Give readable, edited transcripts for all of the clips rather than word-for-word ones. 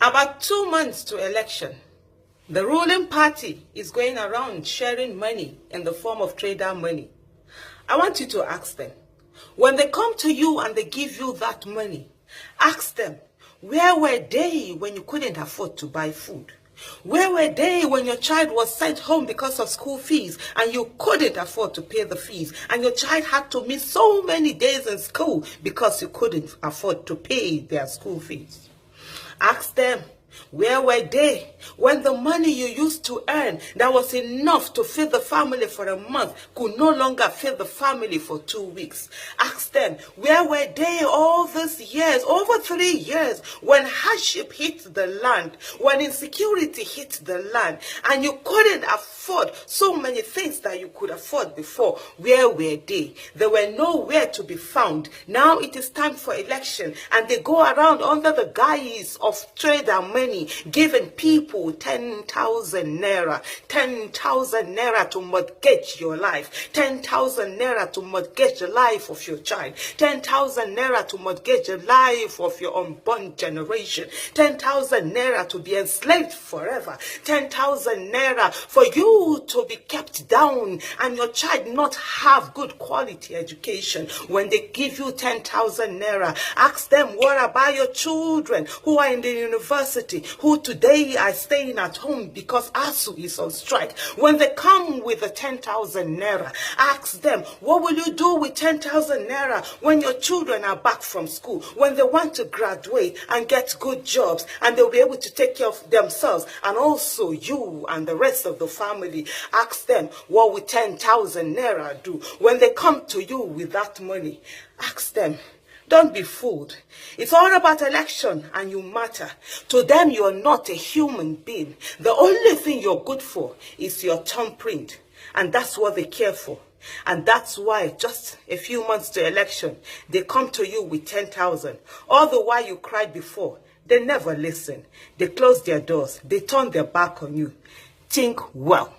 About 2 months to election, the ruling party is going around sharing money in the form of trader money. I want you to ask them, when they come to you and they give you that money, ask them, where were they when you couldn't afford to buy food? Where were they when your child was sent home because of school fees and you couldn't afford to pay the fees and your child had to miss so many days in school because you couldn't afford to pay their school fees? Ask them, where were they when the money you used to earn that was enough to feed the family for a month could no longer feed the family for 2 weeks? Ask them, where were they all these years, over 3 years, when hardship hit the land, when insecurity hit the land, and you couldn't afford so many things that you could afford before? Where were they? They were nowhere to be found. Now it is time for election, and they go around under the guise of trader money, giving people 10,000 naira, 10,000 naira to mortgage your life, 10,000 naira to mortgage the life of your child, 10,000 naira to mortgage the life of your unborn generation, 10,000 naira to be enslaved forever, 10,000 naira for you to be kept down and your child not have good quality education. When they give you 10,000 naira, ask them, what about your children who are in the university, who today are staying at home because ASU is on strike? When they come with the 10,000 naira, ask them, what will you do with 10,000 naira when your children are back from school, when they want to graduate and get good jobs and they'll be able to take care of themselves and also you and the rest of the family? Ask them, what will 10,000 naira do when they come to you with that money? Ask them. Don't be fooled. It's all about election and you matter. To them, you're not a human being. The only thing you're good for is your thumbprint. And that's what they care for. And that's why just a few months to election, they come to you with 10,000. All the while you cried before, they never listen. They close their doors. They turn their back on you. Think well.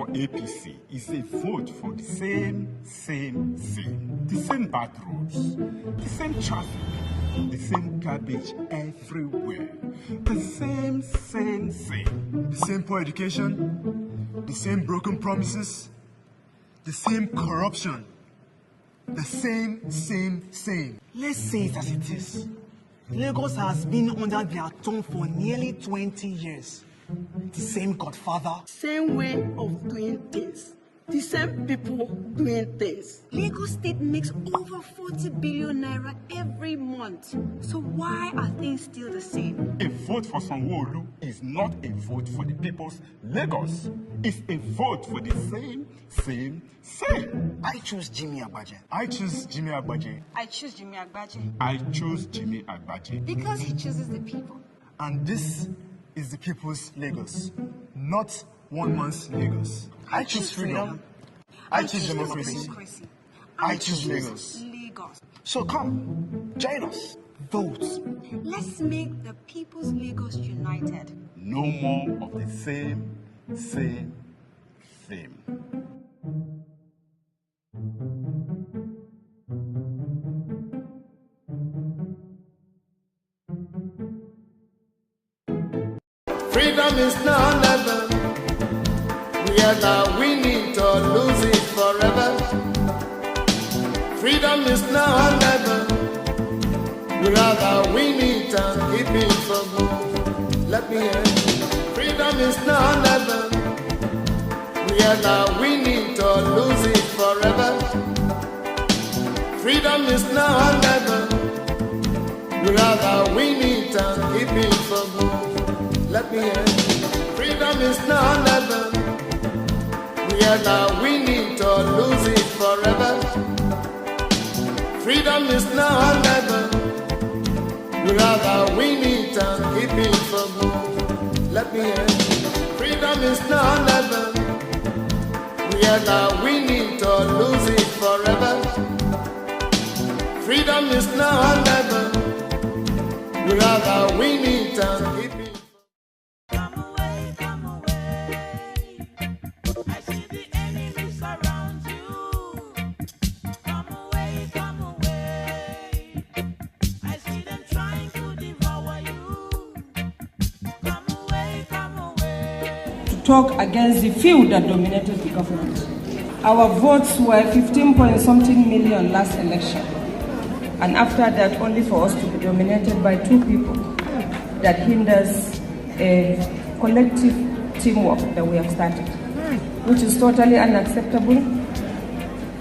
for APC is a vote for the same. The same bad roads, the same traffic, the same garbage everywhere. The same. The same poor education, the same broken promises, the same corruption. The same. Let's say it as it is. Lagos has been under their thumb for nearly 20 years. The same godfather. Same way of doing things. The same people doing things. Lagos State makes over 40 billion naira every month. So why are things still the same? A vote for Sanwo-Olu is not a vote for the people's Lagos. It's a vote for the same. I choose Jimmy Agbaje. I choose Jimmy Agbaje. I choose Jimmy Agbaje. I choose Jimmy Agbaje. Because he chooses the people. And this is the people's Lagos, not one man's Lagos. I choose freedom. I choose democracy. I choose Lagos. So come, join us. Vote. Let's make the people's Lagos united. No more of the same. Freedom is now never. We are now winning to lose it forever. Freedom is now never. We rather win it and keep it for good. Let me hear. Freedom is now never. We are now winning to lose it forever. Freedom is now never. We rather win it and keep it for good. Let me hear. Freedom is now never. We are now winning to lose it forever. Freedom is now never. We rather win it and keep it for good. Let me hear. Freedom is now never. We are now winning to lose it forever. Freedom is now never. We rather win it and keep it. Talk against the few that dominated the government. Our votes were 15-point-something million last election. And after that, only for us to be dominated by two people that hinders a collective teamwork that we have started, which is totally unacceptable.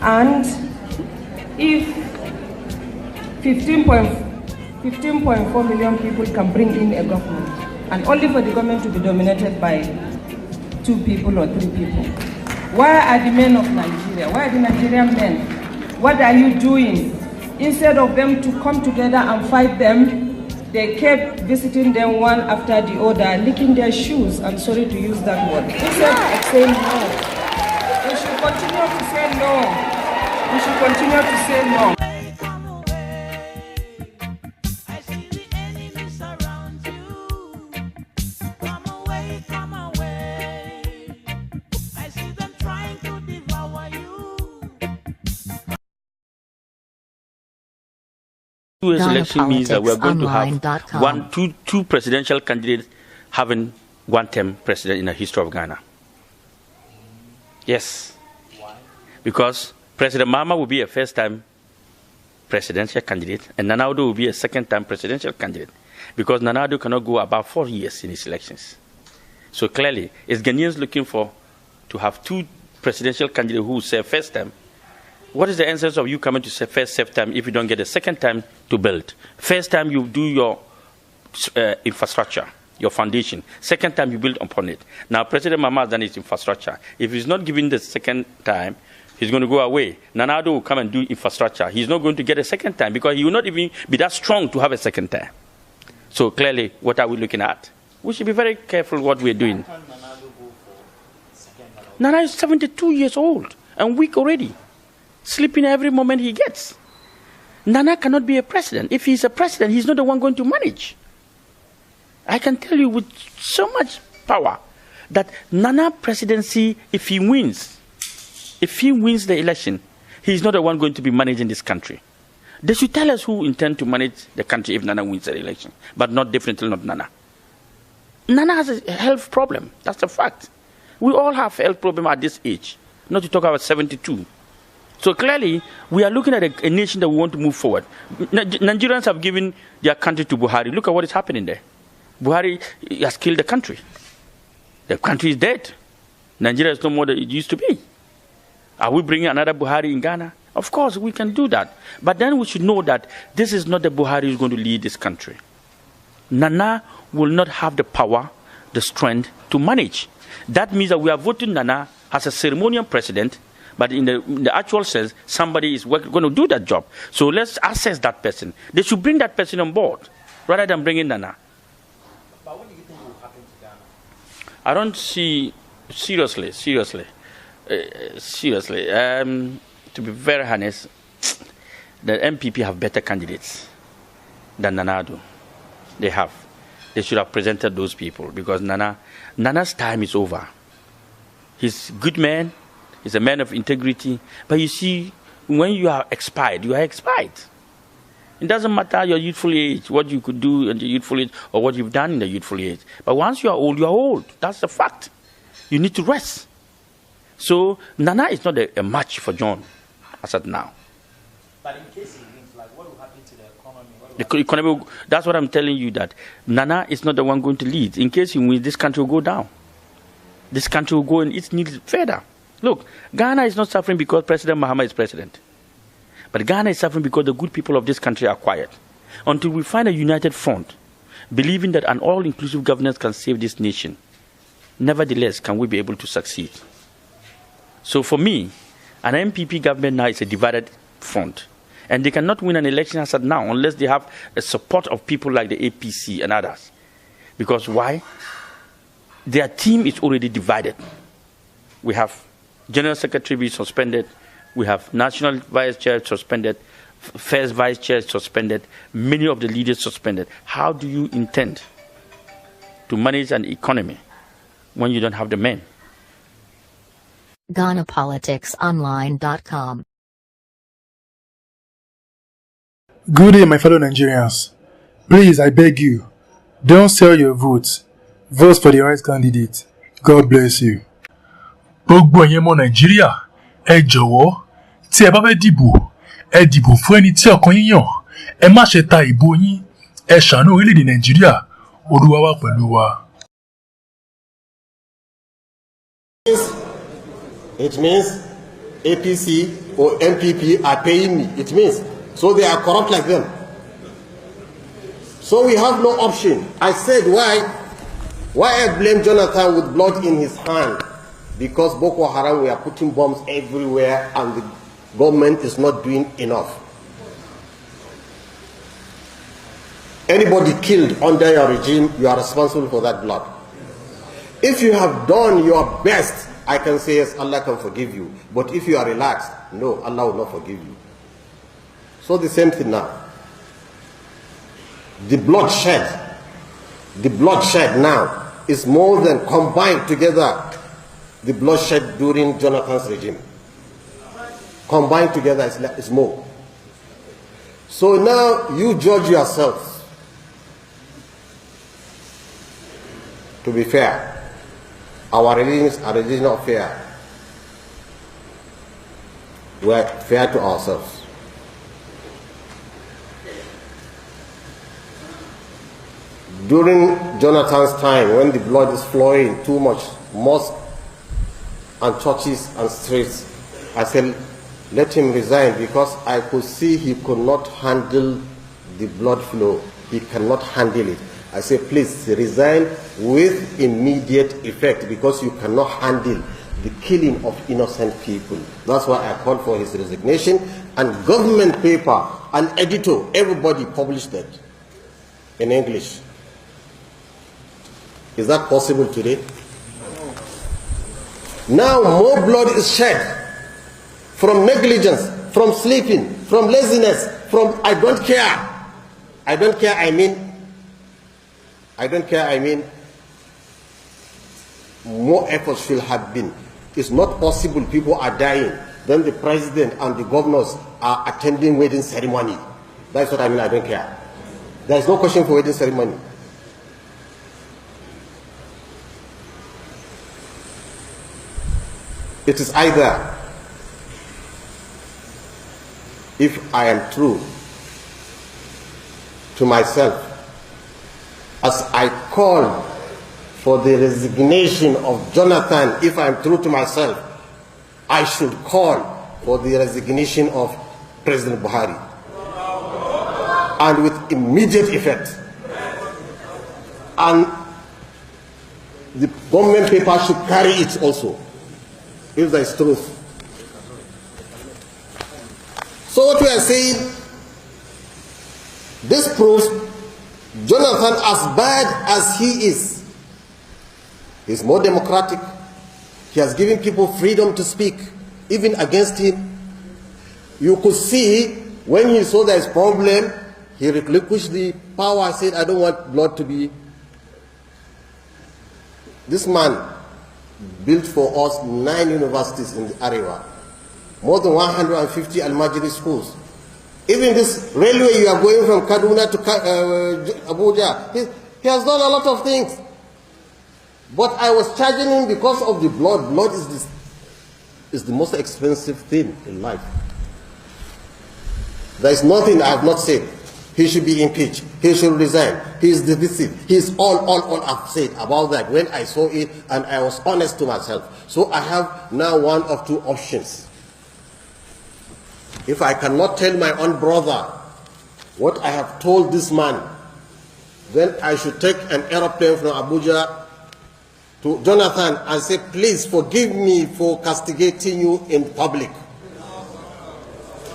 And if 15.4 million people can bring in a government, and only for the government to be dominated by 2 people or 3 people. Where are the men of Nigeria? Where are the Nigerian men? What are you doing? Instead of them to come together and fight them, they kept visiting them one after the other, licking their shoes. I'm sorry to use that word. Instead of saying no. We should continue to say no. We should continue to say no. US election means that we're going to have two presidential candidates having one-term president in the history of Ghana. Yes. Why? Because President Mahama will be a first-time presidential candidate, and Nana Addo will be a second-time presidential candidate, because Nana Addo cannot go about 4 years in his elections. So clearly, it's Ghanaians looking to have 2 presidential candidates who will serve first time. What is the essence of you coming to say first time if you don't get a second time to build? First time you do your infrastructure, your foundation. Second time you build upon it. Now President Mahama has done his infrastructure. If he's not given the second time, he's going to go away. Nana Addo will come and do infrastructure. He's not going to get a second time because he will not even be that strong to have a second time. So clearly, what are we looking at? We should be very careful what we're doing. Nana is 72 years old and weak already. Sleeping every moment he gets. Nana cannot be a president. If he's a president, he's not the one going to manage. I can tell you with so much power that Nana presidency, if he wins the election, he's not the one going to be managing this country. They should tell us who intend to manage the country if Nana wins the election, but definitely not Nana. Nana has a health problem. That's a fact. We all have health problem at this age, not to talk about 72. So clearly, we are looking at a nation that we want to move forward. Nigerians have given their country to Buhari. Look at what is happening there. Buhari has killed the country. The country is dead. Nigeria is no more than it used to be. Are we bringing another Buhari in Ghana? Of course, we can do that. But then we should know that this is not the Buhari who is going to lead this country. Nana will not have the power, the strength to manage. That means that we are voting Nana as a ceremonial president, but in the actual sense, somebody is going to do that job. So let's assess that person. They should bring that person on board rather than bringing Nana. But what do you think will happen to Ghana? I don't see, seriously, to be very honest, the MPP have better candidates than Nana do. They have. They should have presented those people because Nana's time is over. He's a good man. He's a man of integrity. But you see, when you are expired, you are expired. It doesn't matter your youthful age, what you could do in the youthful age or what you've done in the youthful age. But once you are old, you are old. That's the fact. You need to rest. So Nana is not a match for John as of now. But in case he wins, like, what will happen to the economy? The economy, that's what I'm telling you, that Nana is not the one going to lead. In case he wins, this country will go down. This country will go and its needs further. Look, Ghana is not suffering because President Mahama is president. But Ghana is suffering because the good people of this country are quiet. Until we find a united front, believing that an all-inclusive governance can save this nation, nevertheless, can we be able to succeed. So for me, an MPP government now is a divided front. And they cannot win an election as of now unless they have the support of people like the APC and others. Because why? Their team is already divided. We have General Secretary be suspended. We have National Vice Chair suspended. First Vice Chair suspended. Many of the leaders suspended. How do you intend to manage an economy when you don't have the men? GhanaPoliticsOnline.com. Good day, my fellow Nigerians. Please, I beg you, don't sell your votes. Vote for the right candidate. God bless you. Gbogbo ẹ̀yin ọmọ Nàìjíríà, ẹ jọ̀wọ́, tí ẹ bá fẹ́ dìbò, ẹ dìbò fún ẹni tí ọkàn yín yàn. Ẹ má ṣe ta ìbò yín. Ẹ ṣàánú orílẹ̀-èdè Nàìjíríà. Olúwa wà pẹ̀lú wa. It means APC or MPP are paying me. It means so they are corrupt like them. So we have no option. I said why I blame Jonathan with blood in his hand? Because Boko Haram were putting bombs everywhere and the government is not doing enough. Anybody killed under your regime, you are responsible for that blood. If you have done your best, I can say yes, Allah can forgive you. But if you are relaxed, no, Allah will not forgive you. So the same thing now. The bloodshed now is more than combined together the bloodshed during Jonathan's regime. Combined together is more. So now you judge yourselves. To be fair, our religions are a religion of fair. We are fair to ourselves. During Jonathan's time, when the blood is flowing too much, mosques and churches and streets, I said, let him resign, because I could see he could not handle the blood flow. He cannot handle it. I said, please resign with immediate effect, because you cannot handle the killing of innocent people. That's why I called for his resignation, and government paper, an editor, everybody published that in English. Is that possible today? Now more blood is shed from negligence, from sleeping, from laziness, from I don't care. I don't care, I mean more efforts should have been. It's not possible people are dying, then the president and the governors are attending wedding ceremony. That's what I mean, I don't care. There is no question for wedding ceremony. It is either, if I am true to myself, as I call for the resignation of Jonathan, if I am true to myself, I should call for the resignation of President Buhari. And with immediate effect. And the government paper should carry it also, if there is truth. So what we are saying, this proves Jonathan, as bad as he is more democratic. He has given people freedom to speak, even against him. You could see when he saw there is problem, he relinquished the power, said, I don't want blood to be. This man built for us 9 universities in the area, more than 150 Al-Majri schools. Even this railway you are going from Kaduna to Abuja, he has done a lot of things. But I was charging him because of the blood. Blood is the most expensive thing in life. There is nothing I have not said. He should be impeached. He should resign. He is divisive. He is all I've said about that when I saw it, and I was honest to myself. So I have now one of two options. If I cannot tell my own brother what I have told this man, then I should take an aeroplane from Abuja to Jonathan and say, please forgive me for castigating you in public.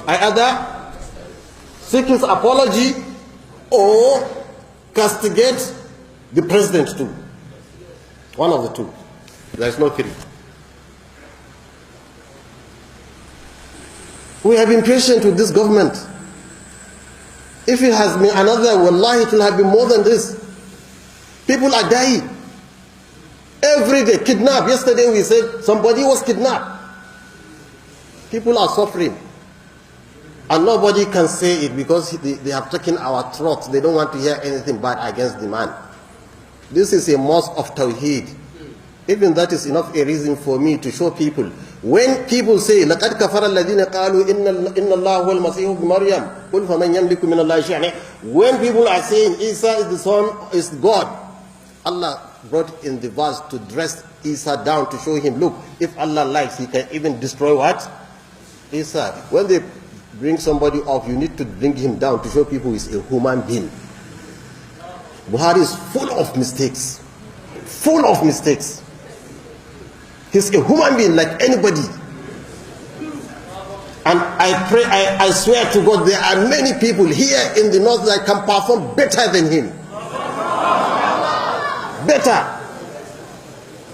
I either seek his apology or castigate the president too. One of the two. There is no three. We have been patient with this government. If it has been another, wallahi, it will have been more than this. People are dying. Every day, kidnapped. Yesterday we said somebody was kidnapped. People are suffering. And nobody can say it because they have taken our throats. They don't want to hear anything bad against the man. This is a mosque of Tawheed. Even that is enough a reason for me to show people. When people say, لَقَدْ كَفَرَ الَّذِينَ قَالُوا إِنَّ اللَّهُ هُوَ الْمَسِيحُ ابْنُ مَرْيَمَ قُلْ فَمَنْ يَمْلِكُ مِنَ اللَّهِ شَيْئًا. When people are saying Isa is the son, is God, Allah brought in the verse to dress Isa down to show him, look, if Allah likes, he can even destroy what? Isa. When they bring somebody up, you need to bring him down to show people he's a human being. Buhari is full of mistakes. Full of mistakes. He's a human being like anybody. And I pray, I swear to God, there are many people here in the north that can perform better than him. Better.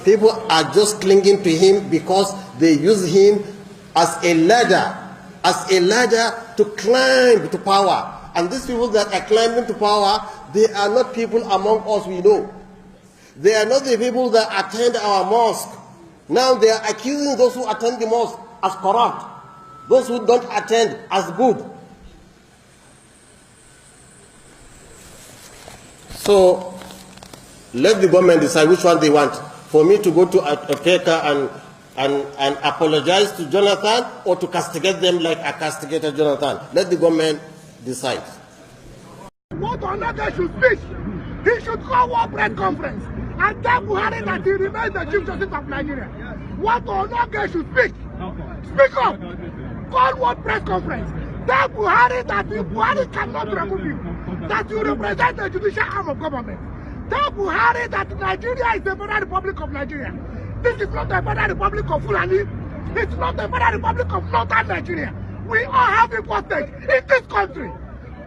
People are just clinging to him because they use him as a ladder to climb to power. And these people that are climbing to power, they are not people among us we know. They are not the people that attend our mosque. Now they are accusing those who attend the mosque as corrupt, those who don't attend as good. So let the government decide which one they want. For me to go to Africa and apologize to Jonathan, or to castigate them like I castigated Jonathan. Let the government decide. What Onaga should speak, he should call one press conference and tell Buhari that he remains the Chief Justice of Nigeria. What Onaga should speak, speak up, call one press conference, tell Buhari that Buhari cannot remove you, that you represent the judicial arm of government. Tell Buhari that Nigeria is the Federal Republic of Nigeria. This is not the Federal Republic of Fulani. It's not the Federal Republic of Northern Nigeria. We all have equal stake in this country.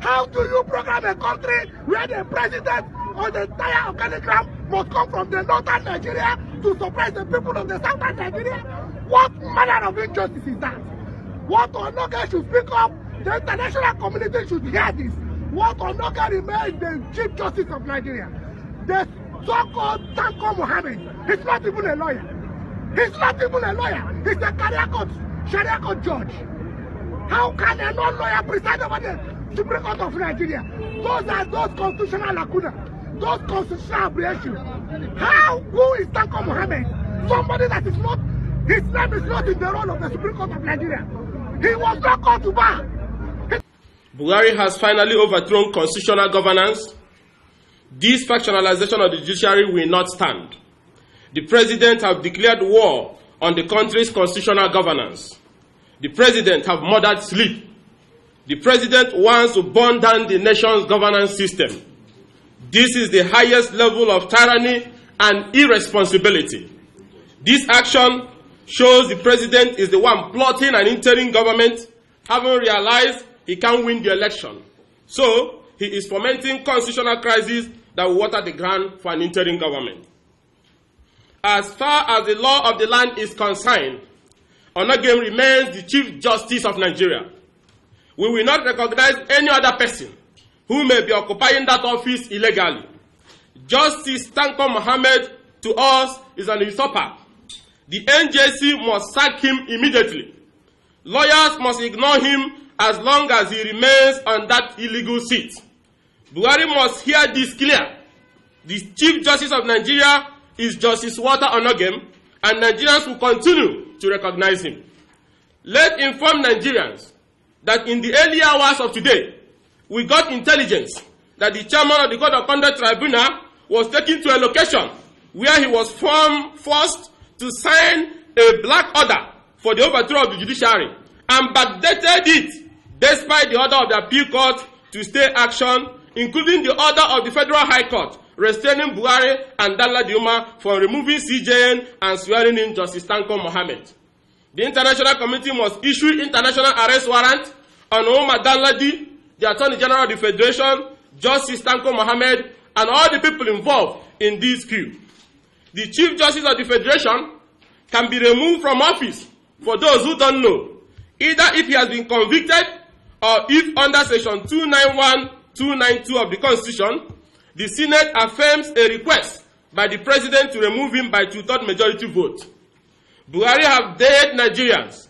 How do you program a country where the president or the entire organigram must come from the Northern Nigeria to suppress the people of the Southern Nigeria? What manner of injustice is that? What Onoga should speak up, the international community should hear this. What Onoga remains the Chief Justice of Nigeria. The so-called Tanko Mohammed, he's not even a lawyer. He's not even a lawyer. He's a Sharia court judge. How can a non-lawyer preside over the Supreme Court of Nigeria? Those are those constitutional lacuna, those constitutional aberrations. Who is Tanko Mohammed? Somebody that is not, his name is not in the role of the Supreme Court of Nigeria. He was not called to bar. Buhari has finally overthrown constitutional governance. This factionalization of the judiciary will not stand. The president has declared war on the country's constitutional governance. The president has murdered sleep. The president wants to burn down the nation's governance system. This is the highest level of tyranny and irresponsibility. This action shows the president is the one plotting an interim government, having realized he can't win the election. So, he is fomenting constitutional crisis that will water the ground for an interim government. As far as the law of the land is concerned, Onogem remains the Chief Justice of Nigeria. We will not recognize any other person who may be occupying that office illegally. Justice Tanko Mohammed, to us, is an usurper. The NJC must sack him immediately. Lawyers must ignore him as long as he remains on that illegal seat. Buhari must hear this clear. The Chief Justice of Nigeria is Justice Walter Onogem, and Nigerians will continue to recognize him. Let's inform Nigerians that in the early hours of today, we got intelligence that the chairman of the Code of Conduct Tribunal was taken to a location where he was forced to sign a black order for the overthrow of the judiciary and backdated it despite the order of the appeal court to stay action, including the order of the Federal High Court restraining Buhari and Danladi Umar from removing CJN and swearing in Justice Tanko Mohammed. The international community must issue international arrest warrant on Umar Danladi, the Attorney General of the Federation, Justice Tanko Mohammed, and all the people involved in this coup. The Chief Justice of the Federation can be removed from office, for those who don't know, either if he has been convicted or if under Section 291, 292 of the Constitution, the Senate affirms a request by the President to remove him by 2/3 majority vote. Buhari have dared Nigerians.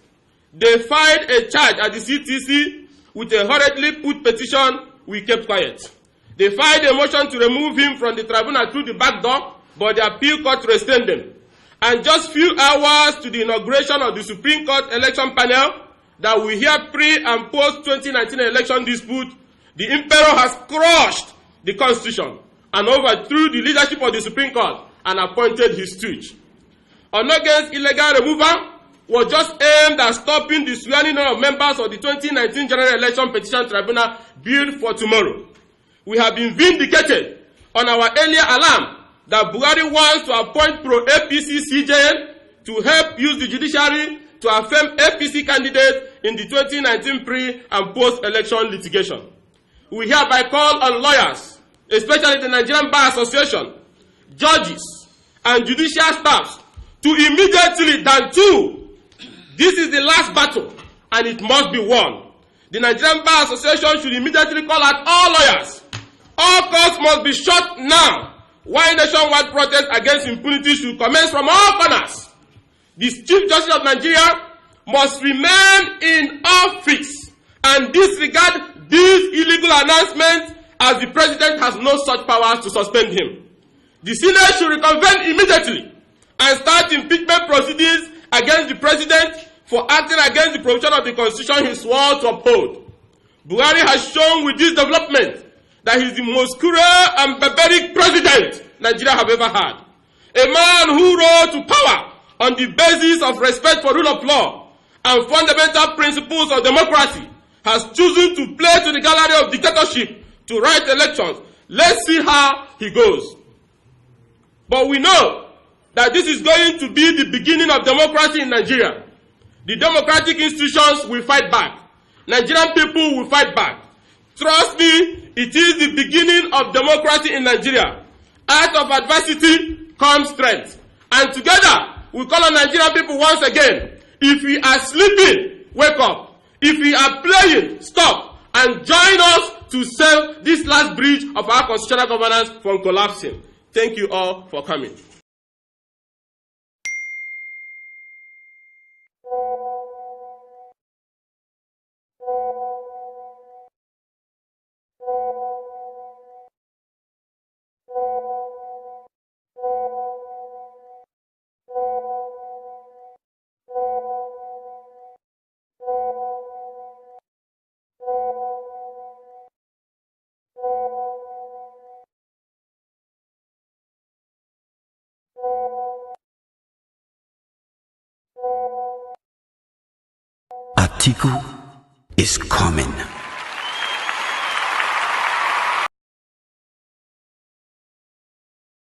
They filed a charge at the CTC with a hurriedly put petition. We kept quiet. They filed a motion to remove him from the tribunal through the back door, but the appeal court restrained them. And just few hours to the inauguration of the Supreme Court election panel that will hear pre- and post-2019 election dispute, the emperor has crushed the Constitution and overthrew the leadership of the Supreme Court and appointed his stooge. Onogem's illegal removal was just aimed at stopping the swearing in of members of the 2019 General Election Petition Tribunal billed for tomorrow. We have been vindicated on our earlier alarm that Buhari wants to appoint pro-APC CJN to help use the judiciary to affirm APC candidates in the 2019 pre- and post-election litigation. We hereby call on lawyers, especially the Nigerian Bar Association, judges, and judicial staffs to immediately do. This is the last battle, and it must be won. The Nigerian Bar Association should immediately call out all lawyers. All courts must be shut now. While nationwide protest against impunity should commence from all corners. The Chief Justice of Nigeria must remain in office and disregard these illegal announcements, as the President has no such powers to suspend him. The Senate should reconvene immediately and start impeachment proceedings against the President for acting against the provision of the Constitution he swore to uphold. Buhari has shown with this development that he is the most cruel and barbaric president Nigeria have ever had. A man who rose to power on the basis of respect for rule of law and fundamental principles of democracy has chosen to play to the gallery of dictatorship to write elections. Let's see how he goes. But we know that this is going to be the beginning of democracy in Nigeria. The democratic institutions will fight back. Nigerian people will fight back. Trust me, it is the beginning of democracy in Nigeria. Out of adversity comes strength. And together, we call on Nigerian people once again. If we are sleeping, wake up. If we are playing, stop. And join us to save this last bridge of our constitutional governance from collapsing. Thank you all for coming. Atiku is coming.